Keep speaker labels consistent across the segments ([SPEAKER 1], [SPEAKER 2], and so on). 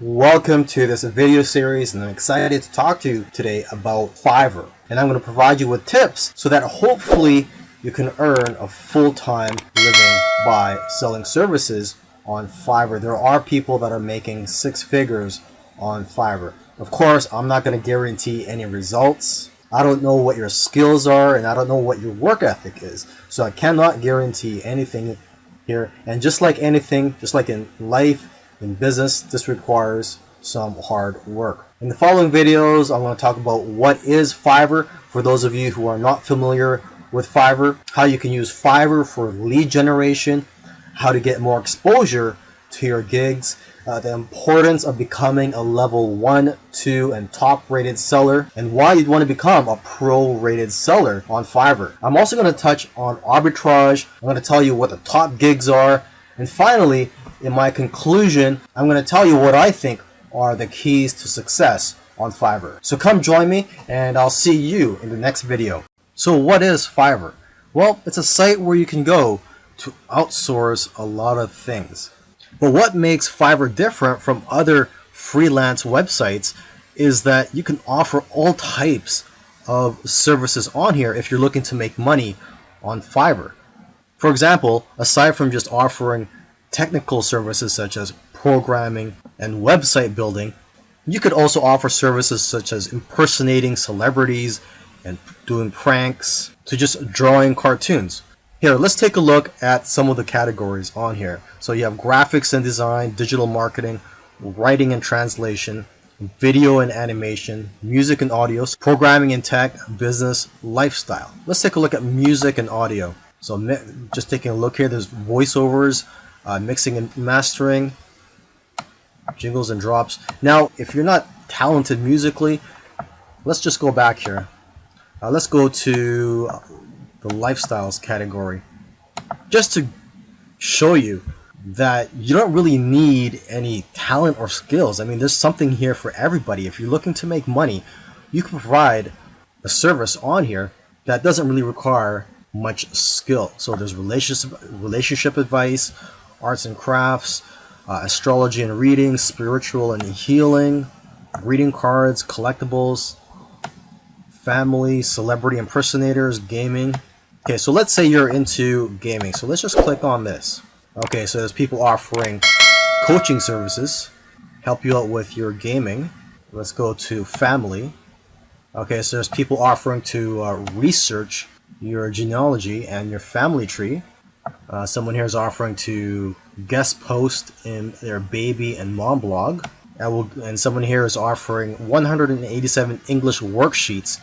[SPEAKER 1] Welcome to this video series, and I'm excited to talk to you today about Fiverr. And I'm going to provide you with tips so that hopefully you can earn a full-time living by selling services on Fiverr. There are people that are making six figures on Fiverr. Of course, I'm not going to guarantee any results. I don't know what your skills are, and I don't know what your work ethic is. So I cannot guarantee anything here. And just like anything, just like in life, in business, this requires some hard work. In the following videos, I'm going to talk about what is Fiverr for those of you who are not familiar with Fiverr, how you can use Fiverr for lead generation, how to get more exposure to your gigs, the importance of becoming a level 1, 2, and top rated seller, and why you'd want to become a pro rated seller on Fiverr. I'm also going to touch on arbitrage. I'm going to tell you what the top gigs are, and finally, in my conclusion, I'm going to tell you what I think are the keys to success on Fiverr. So come join me and I'll see you in the next video. So what is Fiverr? Well, it's a site where you can go to outsource a lot of things. But what makes Fiverr different from other freelance websites is that you can offer all types of services on here if you're looking to make money on Fiverr. For example, aside from just offering technical services such as programming and website building, you could also offer services such as impersonating celebrities and doing pranks to just drawing cartoons. Here, let's take a look at some of the categories on here. So you have graphics and design, digital marketing, writing and translation, video and animation, music and audio, programming and tech, business, lifestyle. Let's take a look at music and audio. So just taking a look here, there's voiceovers, mixing and mastering, jingles and drops. Now, if you're not talented musically, let's just go back here. Let's go to the lifestyles category, just to show you that you don't really need any talent or skills. I mean, there's something here for everybody. If you're looking to make money, you can provide a service on here that doesn't really require much skill. So there's relationship advice, arts and crafts, astrology and reading, spiritual and healing, greeting cards, collectibles, family, celebrity impersonators, gaming. Okay, so let's say you're into gaming. So let's just click on this. Okay, so there's people offering coaching services, help you out with your gaming. Let's go to family. Okay, so there's people offering to research your genealogy and your family tree. Someone here is offering to guest post in their baby and mom blog. And someone here is offering 187 English worksheets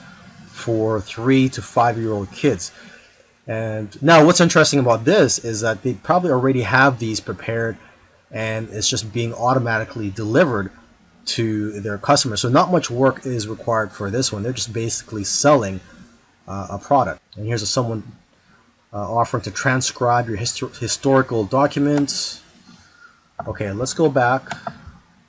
[SPEAKER 1] for 3 to 5-year-old kids. And now what's interesting about this is that they probably already have these prepared and it's just being automatically delivered to their customers. So not much work is required for this one. They're just basically selling a product. And here's someone offering to transcribe your historical documents. Okay, let's go back.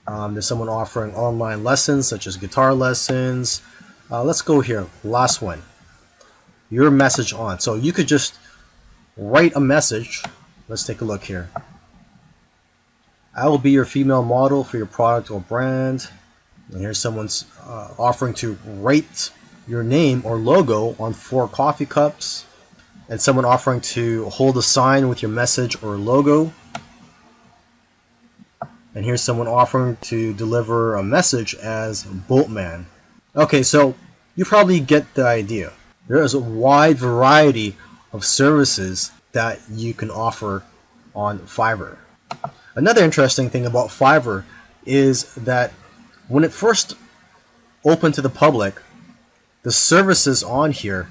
[SPEAKER 1] There's someone offering online lessons such as guitar lessons. Let's go here, last one. Your message on. So you could just write a message. Let's take a look here. I will be your female model for your product or brand. And here's someone's offering to write your name or logo on 4 coffee cups. And someone offering to hold a sign with your message or logo. And here's someone offering to deliver a message as Boatman. Okay, so you probably get the idea. There is a wide variety of services that you can offer on Fiverr. Another interesting thing about Fiverr is that when it first opened to the public, the services on here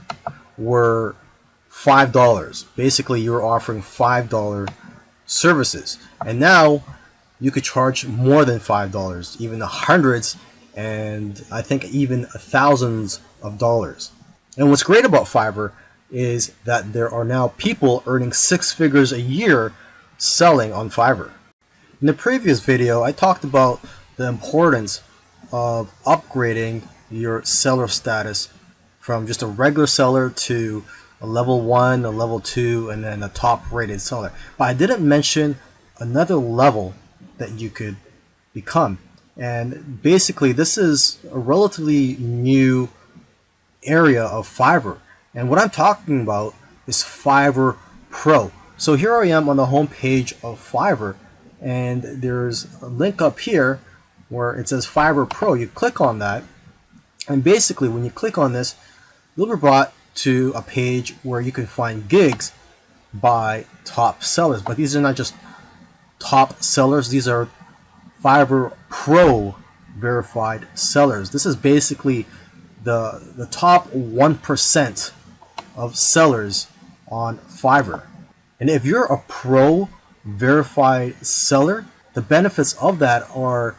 [SPEAKER 1] were $5. Basically, you were offering $5 services. And now you could charge more than $5, even the hundreds and I think even thousands of dollars. And what's great about Fiverr is that there are now people earning 6 figures a year selling on Fiverr. In the previous video, I talked about the importance of upgrading your seller status from just a regular seller to a level 1, a level 2, and then a top rated seller. But I didn't mention another level that you could become, And basically, this is a relatively new area of Fiverr. And what I'm talking about is Fiverr Pro. So here I am on the home page of Fiverr, and there's a link up here where it says Fiverr Pro. You click on that, and basically when you click on this, you'll be brought to a page where you can find gigs by top sellers. But these are not just top sellers, these are Fiverr Pro verified sellers. This is basically the top 1% of sellers on Fiverr. And if you're a pro verified seller, the benefits of that are,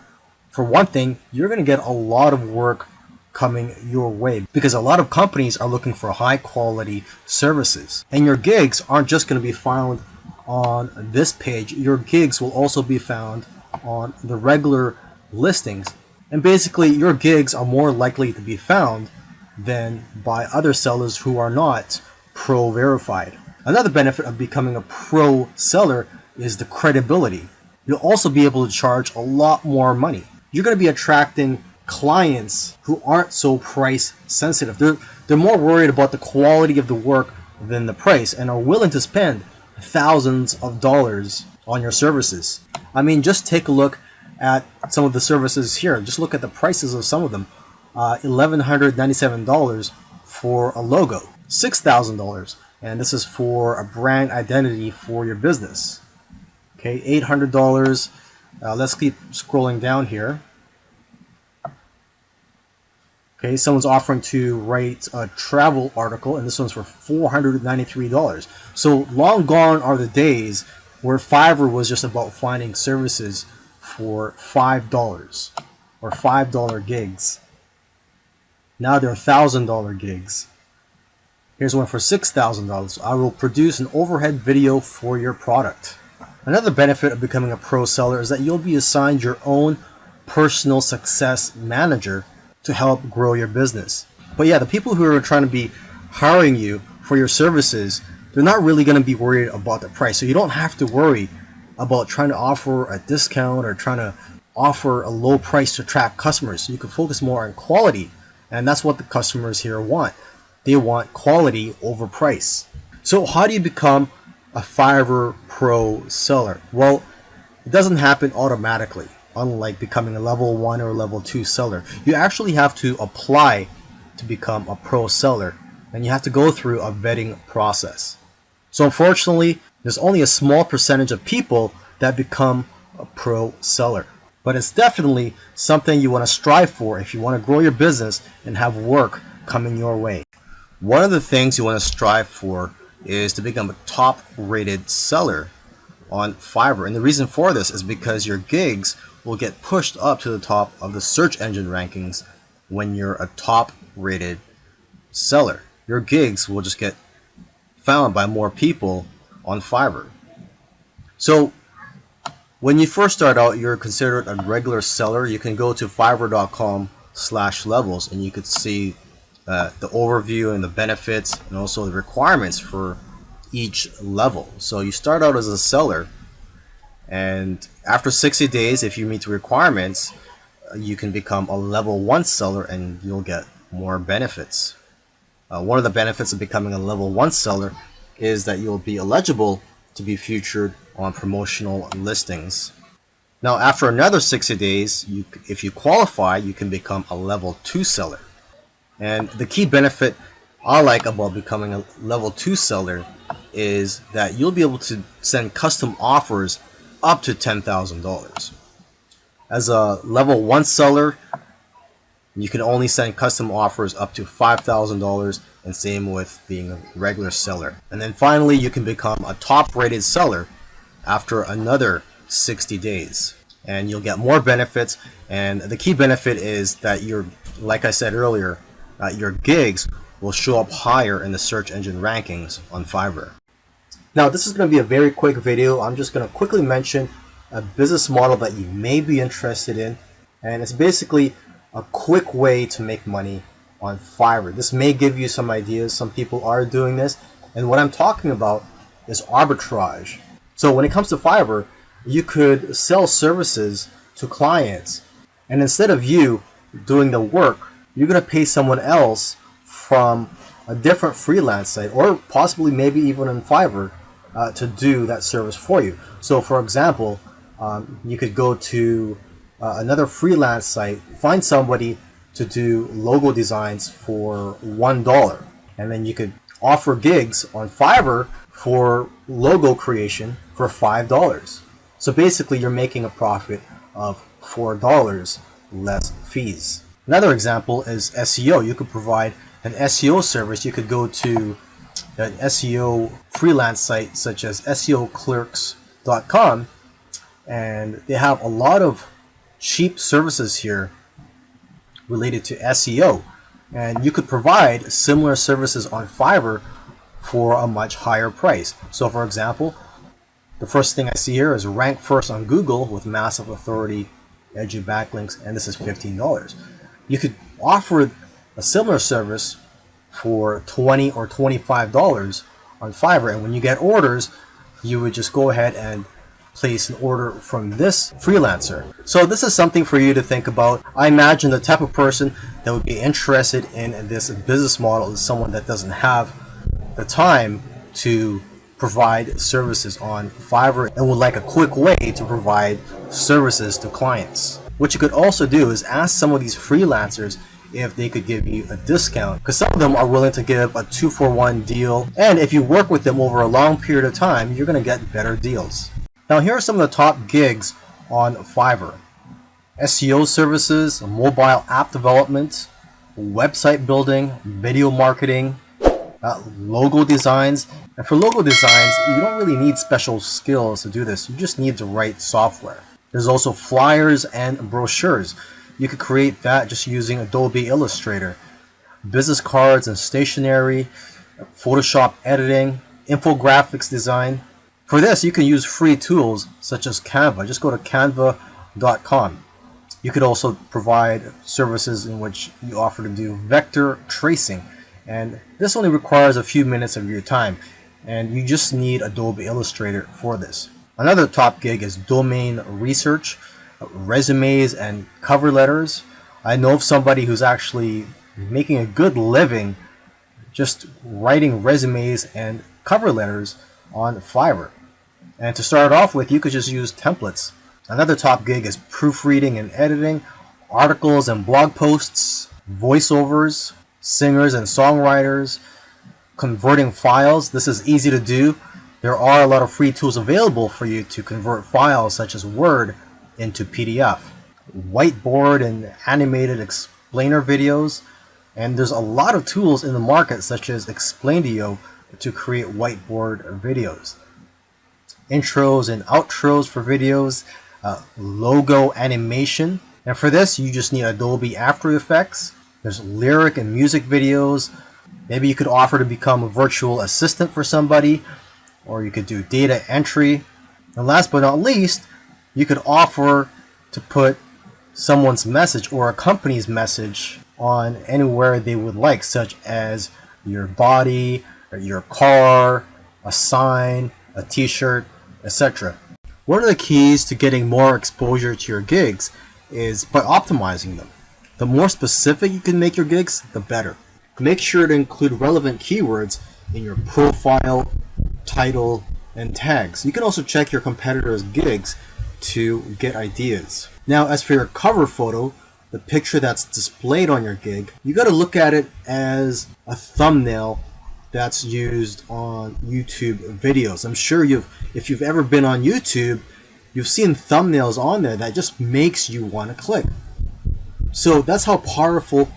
[SPEAKER 1] for one thing, you're going to get a lot of work coming your way because a lot of companies are looking for high quality services. And your gigs aren't just going to be found on this page. Your gigs will also be found on the regular listings. And basically, your gigs are more likely to be found than by other sellers who are not pro verified. Another benefit of becoming a pro seller is the credibility. You'll also be able to charge a lot more money. You're going to be attracting clients who aren't so price sensitive. They're more worried about the quality of the work than the price and are willing to spend thousands of dollars on your services. I mean, just take a look at some of the services here. Just look at the prices of some of them. $1,197 for a logo, $6,000, and this is for a brand identity for your business. Okay, $800. Let's keep scrolling down here. Okay, someone's offering to write a travel article, and this one's for $493. So long gone are the days where Fiverr was just about finding services for $5 or $5 gigs. Now they're $1,000 gigs. Here's one for $6,000. I will produce an overhead video for your product. Another benefit of becoming a pro seller is that you'll be assigned your own personal success manager to help grow your business. But yeah, the people who are trying to be hiring you for your services, they're not really going to be worried about the price. So you don't have to worry about trying to offer a discount or trying to offer a low price to attract customers. So you can focus more on quality. And that's what the customers here want. They want quality over price. So how do you become a Fiverr Pro seller? Well, it doesn't happen automatically. Unlike becoming a level 1 or level 2 seller, you actually have to apply to become a pro seller, and you have to go through a vetting process. So unfortunately, there's only a small percentage of people that become a pro seller. But it's definitely something you want to strive for if you want to grow your business and have work coming your way. One of the things you want to strive for is to become a top rated seller on Fiverr. And the reason for this is because your gigs will get pushed up to the top of the search engine rankings when you're a top rated seller. Your gigs will just get found by more people on Fiverr. So when you first start out, you're considered a regular seller. You can go to fiverr.com/levels and you could see the overview and the benefits and also the requirements for each level. So you start out as a seller, and after 60 days, if you meet the requirements, you can become a level 1 seller and you'll get more benefits. One of the benefits of becoming a level 1 seller is that you'll be eligible to be featured on promotional listings. Now, after another 60 days, if you qualify, you can become a level 2 seller. And the key benefit I like about becoming a level 2 seller is that you'll be able to send custom offers up to $10,000. As a level 1 seller, you can only send custom offers up to $5,000, and same with being a regular seller. And then finally, you can become a top rated seller after another 60 days. And you'll get more benefits, and the key benefit is that like I said earlier, your gigs will show up higher in the search engine rankings on Fiverr. Now, this is going to be a very quick video. I'm just going to quickly mention a business model that you may be interested in, and it's basically a quick way to make money on Fiverr. This may give you some ideas. Some people are doing this, and what I'm talking about is arbitrage. So when it comes to Fiverr, you could sell services to clients, And instead of you doing the work, you're going to pay someone else from a different freelance site, or possibly maybe even in Fiverr, to do that service for you. So for example, you could go to another freelance site, find somebody to do logo designs for $1, and then you could offer gigs on Fiverr for logo creation for $5. So basically you're making a profit of $4 less fees. Another example is SEO. You could provide an SEO service. You could go to an SEO freelance site such as SEOclerks.com, and they have a lot of cheap services here related to SEO, and you could provide similar services on Fiverr for a much higher price. So for example, the first thing I see here is rank first on Google with massive authority, edgy backlinks, and this is $15. You could offer a similar service for $20 or $25 on Fiverr, and when you get orders, you would just go ahead and place an order from this freelancer. So this is something for you to think about. I imagine the type of person that would be interested in this business model is someone that doesn't have the time to provide services on Fiverr and would like a quick way to provide services to clients. What you could also do is ask some of these freelancers if they could give you a discount, because some of them are willing to give a 2-for-1 deal, and if you work with them over a long period of time, you're going to get better deals. Now here are some of the top gigs on Fiverr: SEO services, mobile app development, website building, video marketing, logo designs. And for logo designs, you don't really need special skills to do this. You just need the right software. There's also flyers and brochures. You could create that just using Adobe Illustrator. Business cards and stationery, Photoshop editing, infographics design. For this, you can use free tools such as Canva. Just go to canva.com. You could also provide services in which you offer to do vector tracing. And this only requires a few minutes of your time. And you just need Adobe Illustrator for this. Another top gig is domain research, resumes and cover letters. I know of somebody who's actually making a good living just writing resumes and cover letters on Fiverr. And to start off with, you could just use templates. Another top gig is proofreading and editing, articles and blog posts, voiceovers, singers and songwriters, converting files. This is easy to do. There are a lot of free tools available for you to convert files such as Word into PDF. Whiteboard and animated explainer videos. And there's a lot of tools in the market such as Explaindio to create whiteboard videos. Intros and outros for videos, logo animation. And for this, you just need Adobe After Effects. There's lyric and music videos. Maybe you could offer to become a virtual assistant for somebody, or you could do data entry. And last but not least, you could offer to put someone's message or a company's message on anywhere they would like, such as your body, or your car, a sign, a t-shirt, etc. One of the keys to getting more exposure to your gigs is by optimizing them. The more specific you can make your gigs, the better. Make sure to include relevant keywords in your profile, title, and tags. You can also check your competitors' gigs to get ideas. Now, as for your cover photo, the picture that's displayed on your gig, you got to look at it as a thumbnail that's used on YouTube videos. I'm sure if you've ever been on YouTube, you've seen thumbnails on there that just makes you want to click. So that's how powerful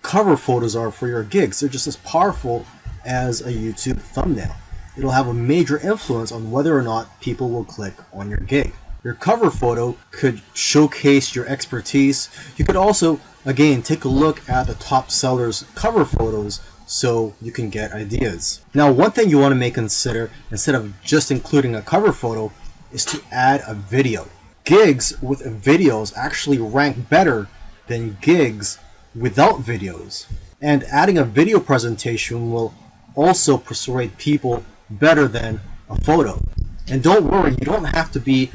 [SPEAKER 1] cover photos are for your gigs. They're just as powerful as a YouTube thumbnail. It'll have a major influence on whether or not people will click on your gig. Your cover photo could showcase your expertise. You could also, again, take a look at the top sellers' cover photos so you can get ideas. Now, one thing you want to consider, instead of just including a cover photo, is to add a video. Gigs with videos actually rank better than gigs without videos. And adding a video presentation will also persuade people better than a photo. And don't worry, you don't have to be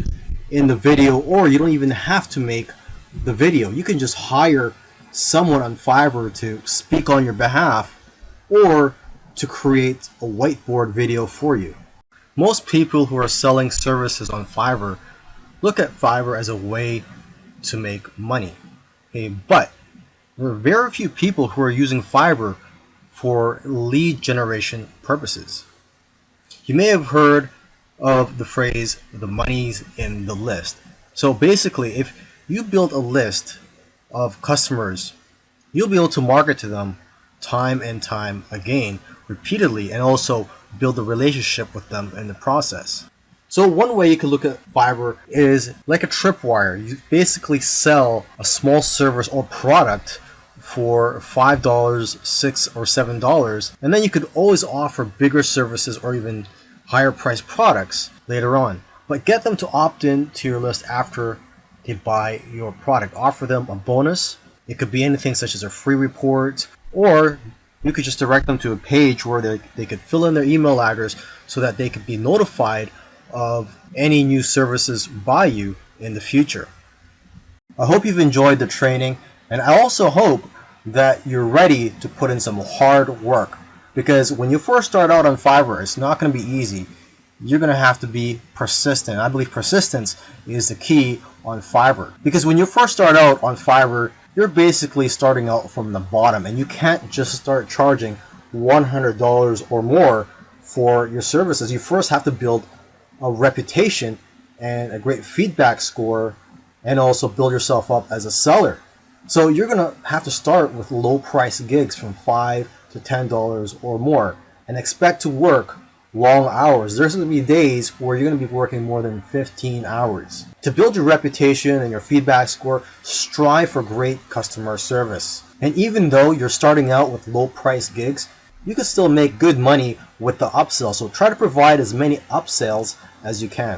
[SPEAKER 1] in the video, or you don't even have to make the video. You can just hire someone on Fiverr to speak on your behalf or to create a whiteboard video for you. Most people who are selling services on Fiverr look at Fiverr as a way to make money. Okay, but there are very few people who are using Fiverr for lead generation purposes. You may have heard of the phrase, the money's in the list. So basically, if you build a list of customers, you'll be able to market to them time and time again, repeatedly, and also build a relationship with them in the process. So one way you can look at Fiverr is like a tripwire. You basically sell a small service or product for $5, $6, or $7, and then you could always offer bigger services or even higher priced products later on. But get them to opt in to your list after they buy your product. Offer them a bonus. It could be anything such as a free report, or you could just direct them to a page where they could fill in their email address so that they could be notified of any new services by you in the future. I hope you've enjoyed the training, and I also hope that you're ready to put in some hard work, because when you first start out on Fiverr, it's not going to be easy. You're going to have to be persistent. I believe persistence is the key on Fiverr, because when you first start out on Fiverr, you're basically starting out from the bottom, and you can't just start charging $100 or more for your services. You first have to build a reputation and a great feedback score, and also build yourself up as a seller. So you're going to have to start with low price gigs from $5 to $10 or more, and expect to work long hours. There's going to be days where you're going to be working more than 15 hours. To build your reputation and your feedback score, strive for great customer service. And even though you're starting out with low price gigs, you can still make good money with the upsell. So try to provide as many upsells as you can.